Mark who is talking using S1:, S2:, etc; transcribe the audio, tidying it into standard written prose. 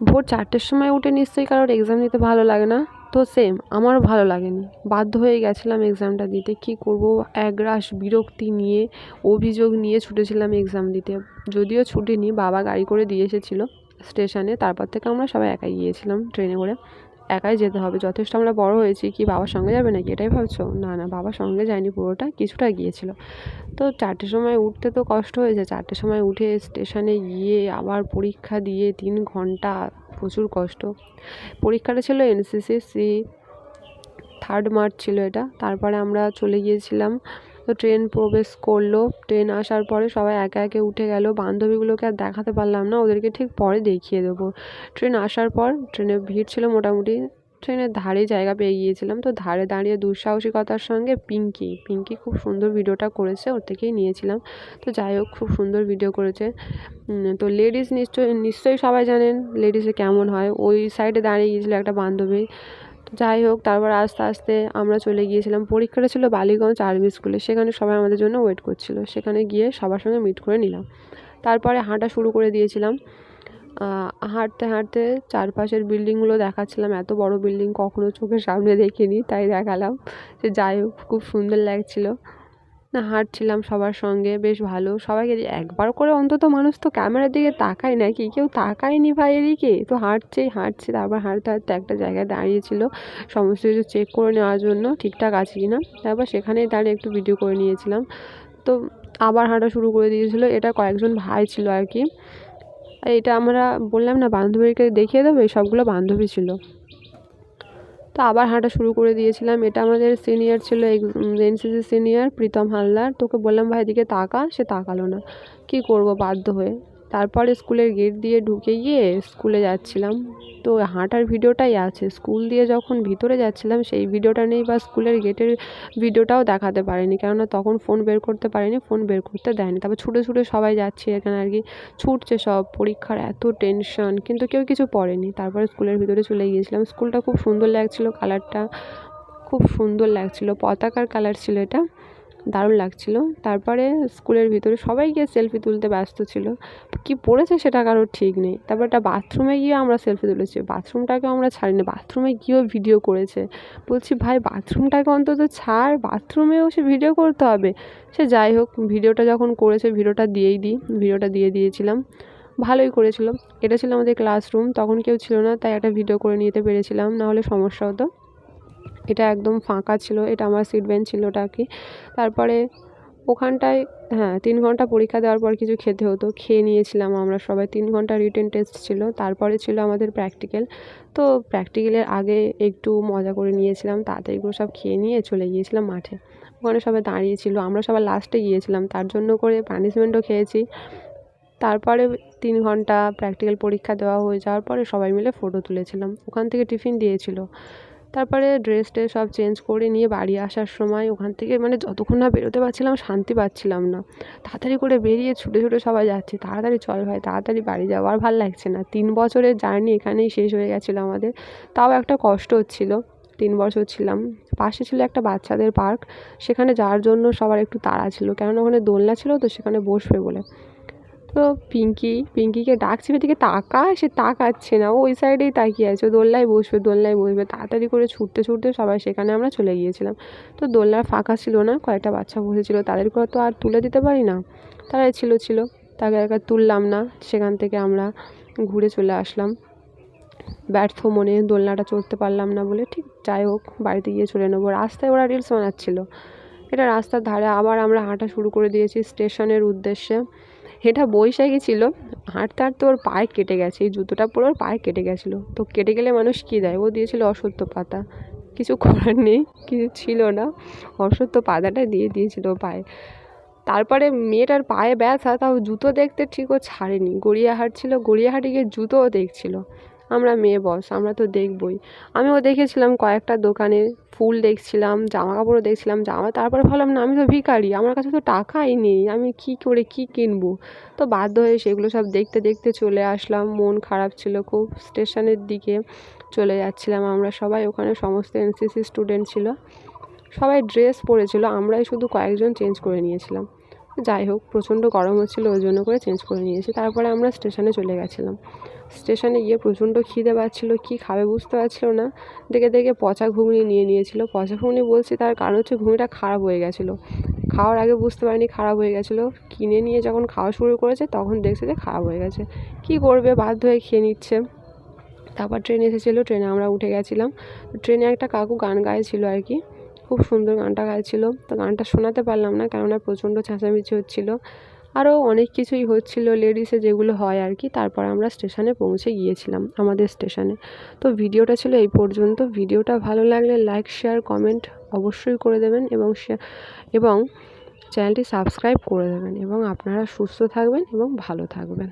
S1: ভোর 4টের সময় উঠে নিশ্চয়ই কারোর এক্সাম দিতে ভালো লাগে না। তো সেম আমারও ভালো লাগেনি, বাধ্য হয়ে গেছিলাম এক্সামটা দিতে। কী করব, একরাশ বিরক্তি নিয়ে অভিযোগ নিয়ে ছুটেছিলাম এক্সাম দিতে। যদিও ছুটিনি, বাবা গাড়ি করে দিয়ে এসেছিলো স্টেশনে। তারপর থেকে আমরা সবাই একাই গিয়েছিলাম ট্রেনে করে। একাই যেতে হবে, যথেষ্ট আমরা বড় হয়েছি, কি বাবার সঙ্গে যাবে নাকি এটাই ভাবছো? না না, বাবার সঙ্গে যায়নি, পুরোটা কিছুটা গিয়েছিল। তো 4টের সময় উঠতে তো কষ্ট হয়েছে, 4টের সময় উঠে স্টেশনে গিয়ে আবার পরীক্ষা দিয়ে 3 ঘন্টা, প্রচুর কষ্ট। পরীক্ষাটা ছিল এনসিসি 3 মার্চ ছিল এটা। তারপরে আমরা চলে গিয়েছিলাম। তো ট্রেন প্রবেশ করলো, ট্রেন আসার পরে সবাই একে একে উঠে গেল। বান্ধবীগুলোকে আর দেখাতে পারলাম না, ওদেরকে ঠিক পরে দেখিয়ে দেবো। ট্রেন আসার পর ট্রেনে ভিড় ছিল মোটামুটি, ট্রেনের ধারে জায়গা পেয়ে গিয়েছিলাম। তো ধারে দাঁড়িয়ে দুঃসাহসিকতার সঙ্গে পিঙ্কি খুব সুন্দর ভিডিওটা করেছে, ওর থেকেই নিয়েছিলাম। তো যাই হোক, খুব সুন্দর ভিডিও করেছে। তো লেডিস নিশ্চয়ই সবাই জানেন লেডিসে কেমন হয়। ওই সাইডে দাঁড়িয়ে গিয়েছিলো একটা বান্ধবী। তো যাই হোক, তারপর আস্তে আস্তে আমরা চলে গিয়েছিলাম। পরীক্ষাটা ছিল বালিগঞ্জ আর্মি স্কুলে, সেখানে সবাই আমাদের জন্য ওয়েট করছিল। সেখানে গিয়ে সবার সঙ্গে মিট করে নিলাম। তারপরে হাঁটা শুরু করে দিয়েছিলাম। হাঁটতে হাঁটতে চারপাশের বিল্ডিংগুলো দেখাচ্ছিলাম। এত বড় বিল্ডিং কখনো চোখের সামনে দেখিনি, তাই দেখালাম। যে যাই হোক, খুব সুন্দর লাগছিল। না, হাঁটছিলাম সবার সঙ্গে, বেশ ভালো। সবাইকে একবার করে অন্তত মানুষ তো ক্যামেরার দিকে তাকায় নাকি, কেউ তাকায়নি ভাই এদিকে। তো হাঁটছে। তারপর হাঁটতে হাঁটতে একটা জায়গায় দাঁড়িয়েছিল সমস্ত কিছু চেক করে নেওয়ার জন্য ঠিকঠাক আছে কি না। তারপর সেখানেই দাঁড়িয়ে একটু ভিডিও করে নিয়েছিলাম। তো আবার হাঁটা শুরু করে দিয়েছিল। এটা কয়েকজন ভাই ছিল আর কি। এটা আমরা বললাম না বান্ধবীকে দেখিয়ে দেবো, এই সবগুলো বান্ধবী ছিল। তো আবার হাঁটা শুরু করে দিয়েছিলাম। এটা আমাদের সিনিয়র ছিল, এনসিসি সিনিয়র প্রীতম হালদার। তোকে বললাম ভাই দিকে তাকা, সে তাকালো না। কি করব, বাধ্য হয়ে। তারপরে স্কুলের গেট দিয়ে ঢুকে গিয়ে স্কুলে যাচ্ছিলাম। তো হাঁটার ভিডিওটাই আছে, স্কুল দিয়ে যখন ভিতরে যাচ্ছিলাম সেই ভিডিওটা নেই, বা স্কুলের গেটের ভিডিওটাও দেখাতে পারিনি, কেননা তখন ফোন বের করতে পারিনি, ফোন বের করতে দেয়নি। তারপর ছুটে ছুটে সবাই যাচ্ছে এখানে আর কি, ছুটছে সব। পরীক্ষার এত টেনশন, কিন্তু কেউ কিছু পড়েনি। তারপরে স্কুলের ভিতরে চলে গিয়েছিলাম। স্কুলটা খুব সুন্দর লাগছিল, কালারটা খুব সুন্দর লাগছিল, পতাকার কালার ছিল এটা, দারুণ লাগছিল। তারপরে স্কুলের ভিতরে সবাই গিয়ে সেলফি তুলতে ব্যস্ত ছিল, কি পড়েছে সেটা কারোর ঠিক নেই। তারপর একটা বাথরুমে গিয়ে আমরা সেলফি তুলেছি, বাথরুমটাকে আমরা ছাড়িনি, বাথরুমে গিয়েও ভিডিও করেছে। বলছি ভাই বাথরুমটাকে অন্তত ছাড়, বাথরুমেও সে ভিডিও করতে হবে। সে যাই হোক, ভিডিওটা যখন করেছে ভিডিওটা দিয়ে দিয়েছিলাম। ভালোই করেছিল। এটা ছিল আমাদের ক্লাসরুম, তখন কেউ ছিল না, তাই একটা ভিডিও করে নিতে পেরেছিলাম, নাহলে সমস্যা হতো। এটা একদম ফাঁকা ছিল, এটা আমার সিট বেঞ্চ ছিল ওটা কি। তারপরে ওখানটায় 3 ঘন্টা পরীক্ষা দেওয়ার পর কিছু খেতে হতো, খেয়ে নিয়েছিলাম আমরা সবাই। 3 ঘন্টা রিটেন টেস্ট ছিল, তারপরে ছিল আমাদের প্র্যাকটিক্যাল। তো প্র্যাকটিক্যালের আগে একটু মজা করে নিয়েছিলাম, তাড়াতাড়ি করে সব খেয়ে নিয়ে চলে গিয়েছিলাম মাঠে। ওখানে সবাই দাঁড়িয়েছিল, আমরা সবাই লাস্টে গিয়েছিলাম, তার জন্য করে পানিশমেন্টও খেয়েছি। তারপরে 3 ঘন্টা প্র্যাকটিক্যাল পরীক্ষা দেওয়া হয়ে যাওয়ার পরে সবাই মিলে ফটো তুলেছিলাম। ওখান থেকে টিফিন দিয়েছিল। তারপরে ড্রেস ট্রেস সব চেঞ্জ করে নিয়ে বাড়ি আসার সময় ওখান থেকে যতক্ষণ না বেরোতে পারছিলাম শান্তি পাচ্ছিলাম না। তাড়াতাড়ি করে বেরিয়ে ছুটে ছুটে সবাই যাচ্ছে, তাড়াতাড়ি চল ভাই, তাড়াতাড়ি বাড়ি যাওয়া, আর ভাল লাগছে না। 3 বছরের জার্নি এখানেই শেষ হয়ে গেছিলো আমাদের। তাও একটা কষ্ট হচ্ছিলো, 3 বছর ছিলাম। পাশে ছিল একটা বাচ্চাদের পার্ক, সেখানে যাওয়ার জন্য সবার একটু তাড়া ছিল, কেননা ওখানে দোলনা ছিল, তো সেখানে বসবে বলে। তো পিঙ্কিকে ডাকছি, এদিকে তাকা, সে তাকাচ্ছে না, ও ওই সাইডেই তাকিয়ে আছে, ও দোলনায় বসবে। তাড়াতাড়ি করে ছুটতে ছুটতে সবাই সেখানে আমরা চলে গিয়েছিলাম। তো দোলনার ফাঁকা ছিল না, কয়েকটা বাচ্চা বসেছিল, তাদেরকে তো আর তুলে দিতে পারি না, তারাই ছিল। তাকে আর তুললাম না, সেখান থেকে আমরা ঘুরে চলে আসলাম ব্যর্থ মনে, দোলনাটা চড়তে পারলাম না বলে। ঠিক যাই হোক, বাড়িতে গিয়ে চলে নেবো। রাস্তায় ওরা রিলস বানাচ্ছিল, এটা রাস্তার ধারে। আবার আমরা হাঁটা শুরু করে দিয়েছি স্টেশনের উদ্দেশ্যে। এটা বৈশাখী ছিল, হাঁটতে হাঁটতে ওর পায়ে কেটে গেছে, এই জুতোটা পরে ওর পায়ে কেটে গেছিলো। তো কেটে গেলে মানুষ কী দেয়, ও দিয়েছিল অশ্বত্থ পাতা, কিছু করার নেই, কিছু ছিল না, অশ্বত্থ পাতাটা দিয়ে দিয়েছিল পায়ে। তারপরে মেয়েটার পায়ে ব্যথা, তাও জুতো দেখতে ঠিক ও ছাড়েনি, গড়িয়াহাট ছিল, গড়িয়াহাটে গিয়ে জুতোও দেখছিল। আমরা মেয়ে বস, আমরা তো দেখবই। আমিও দেখেছিলাম কয়েকটা দোকানে, ফুল দেখছিলাম, জামা কাপড়ও দেখছিলাম, তারপরে ভাবলাম না, আমি তো ভিখারি, আমার কাছে তো টাকাই নেই, আমি কী করে কী কিনবো। তো বাধ্য হয়ে সেগুলো সব দেখতে দেখতে চলে আসলাম। মন খারাপ ছিল খুব, স্টেশনের দিকে চলে যাচ্ছিলাম আমরা সবাই। ওখানে সমস্ত এনসিসি স্টুডেন্ট ছিল, সবাই ড্রেস পরেছিল, আমরাই শুধু কয়েকজন চেঞ্জ করে নিয়েছিলাম। যাই হোক, প্রচণ্ড গরম হচ্ছিলো, ওই জন্য করে চেঞ্জ করে নিয়েছি। তারপরে আমরা স্টেশনে চলে গেছিলাম। স্টেশনে গিয়ে প্রচণ্ড খিদে পাচ্ছিলো, কী খাবে বুঝতে পারছিল না। দেখে দেখে পচা ঘুগনি নিয়ে নিয়েছিল। পচা ঘুগনি বলছি, তার কারণ হচ্ছে ঘুগনিটা খারাপ হয়ে গেছিলো। খাওয়ার আগে বুঝতে পারিনি খারাপ হয়ে গেছিলো। কিনে নিয়ে যখন খাওয়া শুরু করেছে তখন দেখছে যে খারাপ হয়ে গেছে। কী করবে, বাধ্য হয়ে খেয়ে নিচ্ছে। তারপর ট্রেন এসেছিলো, ট্রেনে আমরা উঠে গেছিলাম। ট্রেনে একটা কাকু গান গাইছিল আর কি, খুব সুন্দর গানটা গাইছিল। তো গানটা শোনাতে পারলাম না, কেননা প্রচণ্ড চেঁচামেচি হচ্ছিলো। আরও অনেক কিছুই হচ্ছিলো লেডিসে যেগুলো হয় আর কি। তারপর আমরা স্টেশনে পৌঁছে গিয়েছিলাম, আমাদের স্টেশনে। তো ভিডিওটা ছিল এই পর্যন্ত। ভিডিওটা ভালো লাগলে লাইক, শেয়ার, কমেন্ট অবশ্যই করে দেবেন এবং চ্যানেলটি সাবস্ক্রাইব করে দেবেন, এবং আপনারা সুস্থ থাকবেন এবং ভালো থাকবেন।